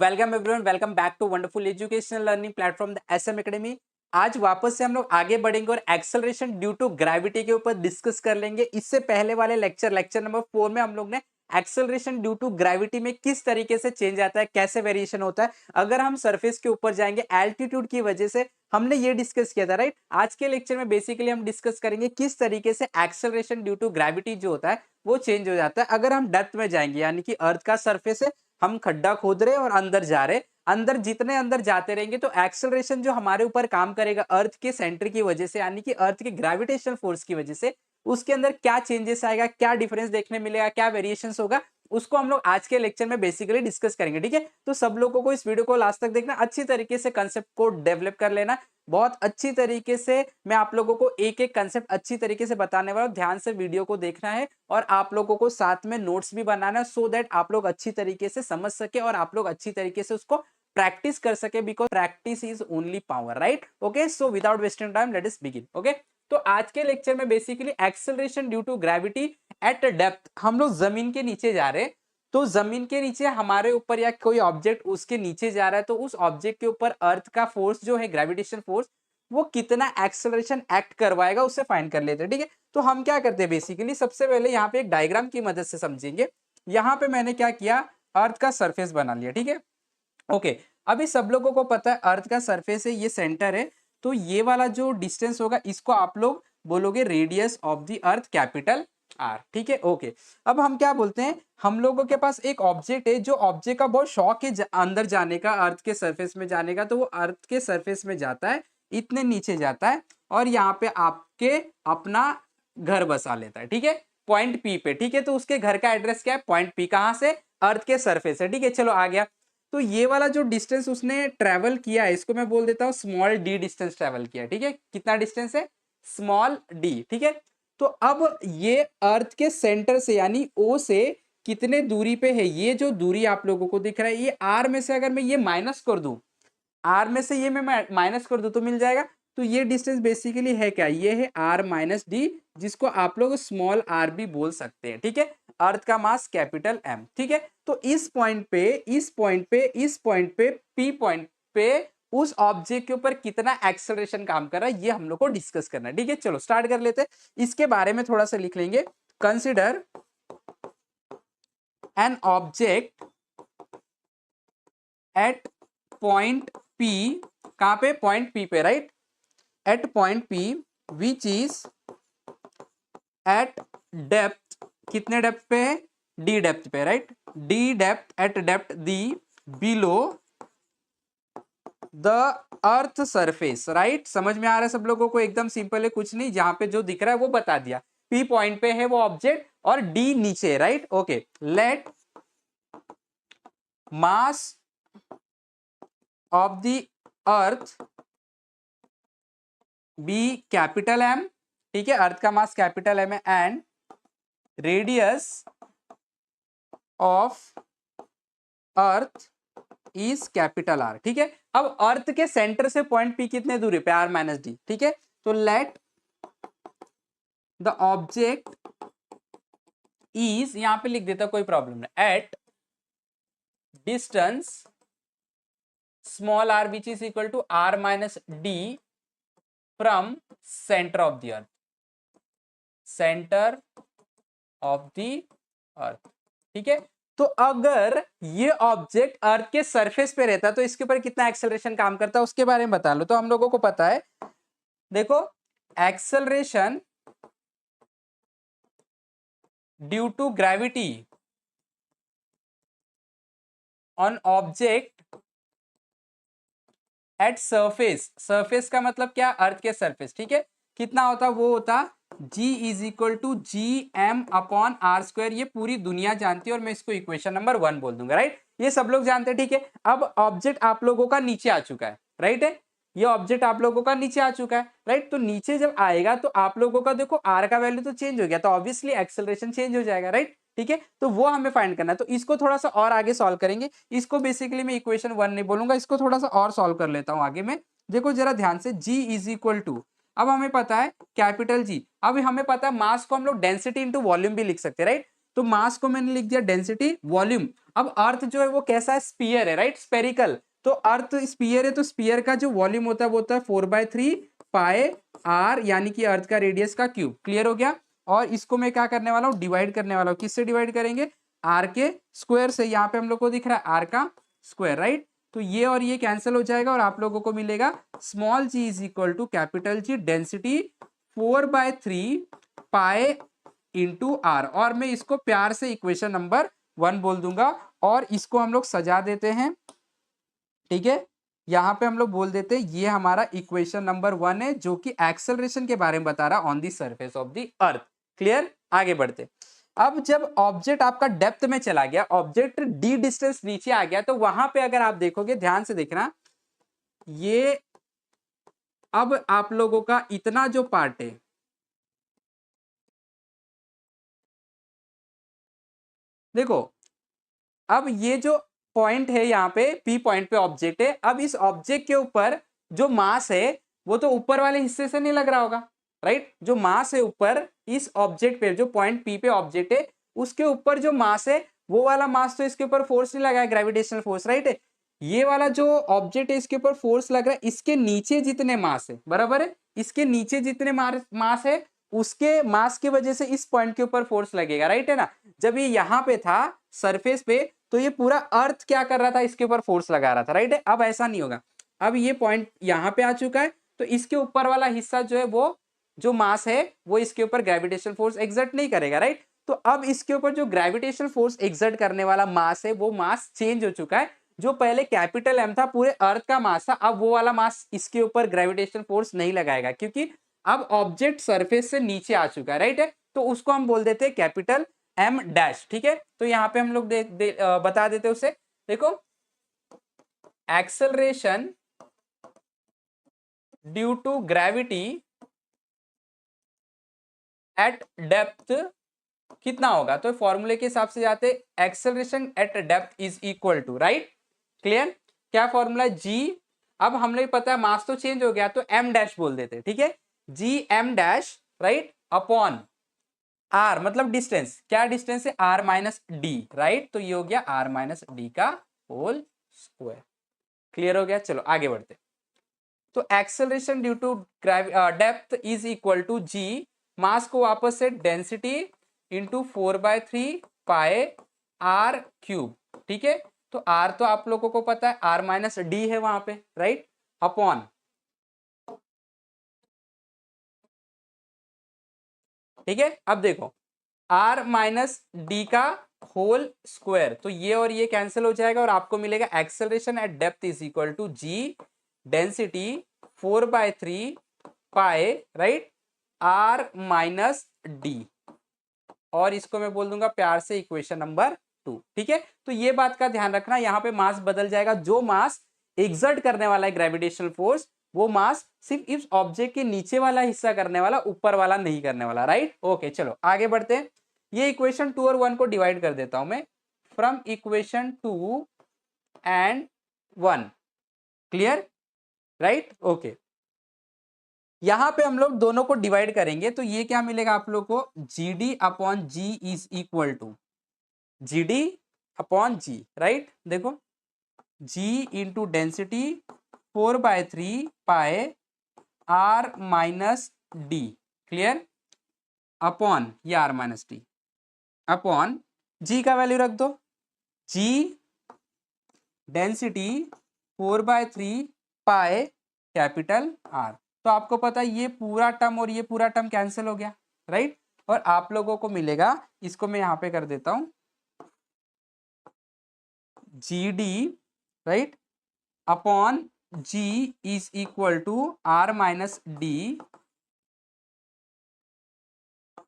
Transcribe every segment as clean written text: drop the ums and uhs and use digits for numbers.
Welcome everyone, welcome back to wonderful educational learning platform the SM academy. आज वापस से हम लोग आगे बढ़ेंगे और एक्सेलरेशन ड्यू टू ग्रेविटी के ऊपर डिस्कस कर लेंगे। इससे पहले वाले लेक्चर नंबर 4 में हम लोग ने एक्सेलरेशन ड्यू टू ग्रेविटी में किस तरीके से चेंज आता है, कैसे वेरिएशन होता है अगर हम सरफेस के ऊपर जाएंगे एल्टीट्यूड की वजह से, हमने ये डिस्कस किया था राइट। आज के लेक्चर में बेसिकली हम डिस्कस करेंगे किस तरीके से एक्सेलरेशन ड्यू टू ग्रेविटी जो होता है वो चेंज हो जाता है अगर हम डेप्थ में जाएंगे, यानी कि अर्थ का सरफेस है, हम खड्डा खोद रहे और अंदर जा रहे। अंदर जितने अंदर जाते रहेंगे तो एक्सेलरेशन जो हमारे ऊपर काम करेगा अर्थ के सेंटर की वजह से, यानी कि अर्थ के ग्रेविटेशनल फोर्स की वजह से, उसके अंदर क्या चेंजेस आएगा, क्या डिफरेंस देखने मिलेगा, क्या वेरिएशंस होगा, उसको हम लोग आज के लेक्चर में बेसिकली डिस्कस करेंगे। ठीक है, तो सब लोगों को इस वीडियो को लास्ट तक देखना, अच्छी तरीके से कंसेप्ट को डेवलप कर लेना। बहुत अच्छी तरीके से मैं आप लोगों को एक एक कंसेप्ट अच्छी तरीके से बताने वाला हूं, ध्यान से वीडियो को देखना है और आप लोगों को साथ में नोट्स भी बनाना है, सो दैट आप लोग अच्छी तरीके से समझ सके और आप लोग अच्छी तरीके से उसको प्रैक्टिस कर सके, because practice is only power, right. Okay, so without wasting time let us begin. Okay, तो आज के लेक्चर में basically acceleration due to gravity at depth, हम लोग जमीन के नीचे जा रहे हैं। तो जमीन के नीचे हमारे ऊपर या कोई ऑब्जेक्ट उसके नीचे जा रहा है, तो उस ऑब्जेक्ट के ऊपर अर्थ का फोर्स जो है ग्रेविटेशन फोर्स, वो कितना एक्सेलरेशन एक्ट करवाएगा उससे फाइंड कर लेते हैं। ठीक है, तो हम क्या करते हैं बेसिकली, सबसे पहले यहाँ पे एक डायग्राम की मदद से समझेंगे। यहाँ पे मैंने क्या किया, अर्थ का सरफेस बना लिया। ठीक है, ओके, अभी सब लोगों को पता है अर्थ का सरफेस है, ये सेंटर है, तो ये वाला जो डिस्टेंस होगा इसको आप लोग बोलोगे radius of the earth, capital R. ठीक है, ओके। अब हम क्या बोलते हैं, हम लोगों के पास एक ऑब्जेक्ट है, जो ऑब्जेक्ट का बहुत शौक है अंदर जाने का, अर्थ के सरफेस में जाने का, तो वो अर्थ के सरफेस में जाता है, इतने नीचे जाता है और यहाँ पे आपके अपना घर बसा लेता है। ठीक है, पॉइंट पी पे। ठीक है, तो उसके घर का एड्रेस क्या है, पॉइंट पी, कहां से, अर्थ के सरफेस है। ठीक है, चलो आ गया। तो ये वाला जो डिस्टेंस उसने ट्रेवल किया है, इसको मैं बोल देता हूं स्मॉल डी डिस्टेंस ट्रेवल किया। ठीक है, कितना डिस्टेंस है, स्मॉल डी। ठीक है, तो अब ये अर्थ के सेंटर से यानी ओ से कितने दूरी पे है, ये जो दूरी आप लोगों को दिख रहा है, ये आर में से अगर मैं ये माइनस कर दूं, आर में से ये मैं माइनस कर दूं तो मिल जाएगा। तो ये डिस्टेंस बेसिकली है क्या, ये है आर माइनस डी, जिसको आप लोग स्मॉल आर भी बोल सकते हैं। ठीक है, अर्थ का मास कैपिटल एम। ठीक है, तो इस पॉइंट पे, इस पॉइंट पे, इस पॉइंट पे, पी पॉइंट पे उस ऑब्जेक्ट के ऊपर कितना एक्सेलरेशन काम कर रहा है, ये हम लोग को डिस्कस करना है। ठीक है, चलो स्टार्ट कर लेते हैं। इसके बारे में थोड़ा सा लिख लेंगे। Consider an object at point P, कहां पे, पॉइंट पी पे, right, at point P which is at depth, कितने डेप्थ पे है, डी डेप्थ पे, right, D depth, at depth the below the earth surface, right. समझ में आ रहा है सब लोगों को, एकदम सिंपल है, कुछ नहीं, जहां पे जो दिख रहा है वो बता दिया। पी पॉइंट पे है वो ऑब्जेक्ट और डी नीचे, right. Okay, let mass of the earth be capital M. ठीक है, अर्थ का मास कैपिटल एम है, and radius of earth is capital R. ठीक है, अब अर्थ के सेंटर से पॉइंट पी कितने दूरी पे, आर माइनस डी। ठीक है, तो लेट द ऑब्जेक्ट इज, यहां पे लिख देता, कोई प्रॉब्लम नहीं, at distance small R which is equal to R minus D from centre of the earth, centre of the earth. ठीक है, तो अगर ये ऑब्जेक्ट अर्थ के सरफेस पे रहता तो इसके ऊपर कितना एक्सेलरेशन काम करता है उसके बारे में बता लो। तो हम लोगों को पता है, देखो, acceleration due to gravity on object at surface, surface का मतलब क्या, अर्थ के सरफेस। ठीक है, कितना होता, वो होता G is equal to G M upon R square. ये पूरी दुनिया जानती है और मैं इसको इक्वेशन नंबर 1 बोल दूंगा, राइट। ये सब लोग जानते हैं। ठीक है, अब ऑब्जेक्ट आप लोगों का नीचे आ चुका है, राइट है, ये ऑब्जेक्ट आप लोगों का नीचे आ चुका है, राइट। तो नीचे जब आएगा तो आप लोगों का देखो आर का वैल्यू तो चेंज हो गया, तो ऑब्वियसली एक्सेलरेशन चेंज हो जाएगा, राइट। ठीक है, तो वो हमें फाइंड करना है। तो इसको थोड़ा सा और आगे सॉल्व करेंगे। इसको बेसिकली मैं इक्वेशन 1 नहीं बोलूंगा, इसको थोड़ा सा और सॉल्व कर लेता हूं आगे में। देखो जरा ध्यान से, G इज इक्वल टू, अब हमें पता है कैपिटल जी, अब हमें पता है मास को हम लोग डेंसिटी इंटू वॉल्यूम भी लिख सकते हैं, राइट। तो मास को मैंने लिख दिया डेंसिटी वॉल्यूम। अब अर्थ जो है वो कैसा है, स्पीयर है, राइट, स्पेरिकल। तो अर्थ स्पीयर है, तो स्पीयर का जो वॉल्यूम होता है वो होता है 4/3 पाए आर, यानी कि अर्थ का रेडियस का क्यूब। क्लियर हो गया। और इसको मैं क्या करने वाला हूँ, डिवाइड करने वाला हूँ। किससे डिवाइड करेंगे, आर के स्क्वायर से। यहाँ पे हम लोग को दिख रहा है आर का स्क्वायर, राइट। तो ये और ये कैंसिल हो जाएगा और आप लोगों को मिलेगा small G is equal to capital G density 4/3 pi into are. और मैं इसको प्यार से इक्वेशन नंबर 1 बोल दूंगा और इसको हम लोग सजा देते हैं, ठीक है। यहाँ पे हम लोग बोल देते हैं ये हमारा इक्वेशन नंबर 1 है, जो कि एक्सेलरेशन के बारे में बता रहा on the surface of the earth. Clear, आगे बढ़ते। अब जब ऑब्जेक्ट आपका डेप्थ में चला गया, ऑब्जेक्ट डी डिस्टेंस नीचे आ गया, तो वहां पे अगर आप देखोगे, ध्यान से देखना, ये अब आप लोगों का इतना जो पार्ट है, देखो अब ये जो पॉइंट है यहाँ पे पी पॉइंट पे ऑब्जेक्ट है। अब इस ऑब्जेक्ट के ऊपर जो मास है वो तो ऊपर वाले हिस्से से नहीं लग रहा होगा, राइट। जो मास है ऊपर इस ऑब्जेक्ट पे, जो पॉइंट पी पे ऑब्जेक्ट है उसके ऊपर जो मास है वो वाला मास तो इसके ऊपर फोर्स नहीं लगा है, ग्रेविटेशनल फोर्स, राइट। ये वाला जो ऑब्जेक्ट है इसके ऊपर फोर्स लग रहा है, इसके नीचे जितने मास है, बराबर है, इसके नीचे जितने मास है उसके मास की वजह से इस पॉइंट के ऊपर फोर्स लगेगा, राइट है ना। जब ये यहाँ पे था सरफेस पे, तो ये पूरा अर्थ क्या कर रहा था, इसके ऊपर फोर्स लगा रहा था, राइट है। अब ऐसा नहीं होगा, अब ये पॉइंट यहाँ पे आ चुका है, तो इसके ऊपर वाला हिस्सा जो है वो जो मास है वो इसके ऊपर ग्रेविटेशनल फोर्स एग्जर्ट नहीं करेगा, राइट। तो अब इसके ऊपर जो ग्रेविटेशनल फोर्स एग्जर्ट करने वाला मास है वो मास चेंज हो चुका है। जो पहले कैपिटल एम था पूरे अर्थ का मास था, अब वो वाला मास इसके ऊपर ग्रेविटेशनल फोर्स नहीं लगाएगा, क्योंकि अब ऑब्जेक्ट सरफेस से नीचे आ चुका है, राइट है। तो उसको हम बोल देते हैं कैपिटल एम डैश, ठीक है। तो यहाँ पे हम लोग बता देते उसे, देखो acceleration due to gravity at depth कितना होगा, तो फॉर्मूले के हिसाब से जाते, acceleration at depth is equal to, right. Clear, क्या फॉर्मूला, जी। अब हमने पता है मास तो चेंज हो गया, तो एम डैश बोल देते, ठीक है, G M dash, right, upon R, मतलब डिस्टेंस, क्या डिस्टेंस है, आर माइनस डी, राइट। तो ये हो गया आर माइनस डी का होल स्क्वायर। क्लियर हो गया, चलो आगे बढ़ते। तो acceleration due to depth is equal to G, mass को वापस से density into 4/3 pi are cube, ठीक है। तो आर तो आप लोगों को पता है आर माइनस डी है वहां पे, राइट, अपॉन, ठीक है। अब देखो आर माइनस डी का होल स्क्वायर, तो ये और ये कैंसिल हो जाएगा और आपको मिलेगा acceleration at depth is equal to G density 4/3 pi, right, are minus D. और इसको मैं बोल दूंगा प्यार से इक्वेशन नंबर 2, ठीक है। तो ये बात का ध्यान रखना, यहाँ पे मास बदल जाएगा, जो मास एग्जर्ट करने वाला है ग्रेविटेशनल फोर्स वो मास सिर्फ इस ऑब्जेक्ट के नीचे वाला हिस्सा करने वाला, ऊपर वाला नहीं करने वाला, राइट। ओके, चलो आगे बढ़ते हैं। ये इक्वेशन 2 और 1 को डिवाइड कर देता हूं मैं, from equation 2 and 1। Clear, right, okay. यहां पे हम लोग दोनों को डिवाइड करेंगे, तो ये क्या मिलेगा आप लोग को, G D upon G is equal to G D upon G, right. देखो G into density 4/3 pi R minus D, clear, upon ये R minus D, upon G का वैल्यू रख दो, जी डेंसिटी 4/3 पाए कैपिटल आर। तो आपको पता है ये पूरा टर्म और ये पूरा टर्म कैंसिल हो गया, राइट। और आप लोगों को मिलेगा, इसको मैं यहां पे कर देता हूं, G D, right, upon G is equal to R minus D,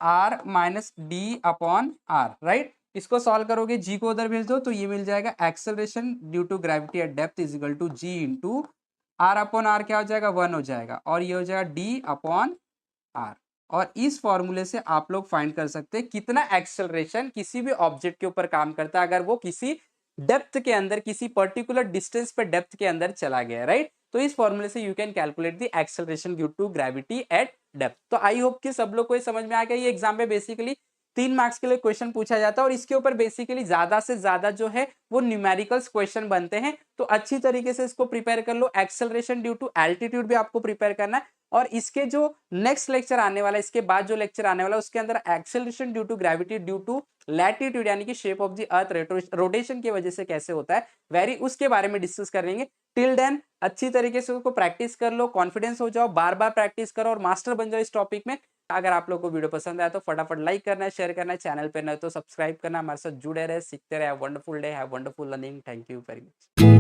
R minus D upon R, right. इसको सॉल्व करोगे, जी को उधर भेज दो तो ये मिल जाएगा acceleration due to gravity at depth is equal to G into R upon R, क्या हो जाएगा 1 हो जाएगा, और ये हो जाएगा डी अपॉन आर। और इस फॉर्मूले से आप लोग फाइंड कर सकते हैं कितना एक्सेलरेशन किसी भी ऑब्जेक्ट के ऊपर काम करता है अगर वो किसी डेप्थ के अंदर, किसी पर्टिकुलर डिस्टेंस पे डेप्थ के अंदर चला गया, राइट। तो इस फॉर्मूले से you can calculate the acceleration due to gravity at depth. तो आई होप कि सब लोग को ये समझ में आ गया। ये एग्जाम में बेसिकली 3 मार्क्स के लिए क्वेश्चन पूछा जाता है और इसके ऊपर बेसिकली ज़्यादा से ज़्यादा जो है वो न्यूमेरिकल्स क्वेश्चन बनते हैं। तो अच्छी तरीके से इसको प्रिपेयर कर लो। एक्सेलरेशन ड्यू टू एल्टीट्यूड भी आपको प्रिपेयर करना है और इसके जो नेक्स्ट लेक्चर आने वाला है, इसके बाद जो लेक्चर आने वाला है उसके अंदर acceleration due to gravity due to latitude यानी कि shape of the earth rotation की वजह से कैसे होता है वेरी उसके बारे में डिस्कस करेंगे। टिल देन अच्छी तरीके से उसको प्रैक्टिस कर लो, कॉन्फिडेंस हो जाओ, बार-बार प्रैक्टिस करो और मास्टर बन जाओ इस टॉपिक में। अगर आप लोग को वीडियो पसंद आया तो फटाफट लाइक करना है, शेयर करना है, चैनल पे नए तो सब्सक्राइब करना, हमारे साथ जुड़े रहे, सीखते रहे। Have wonderful day, have wonderful learning. Thank you very much.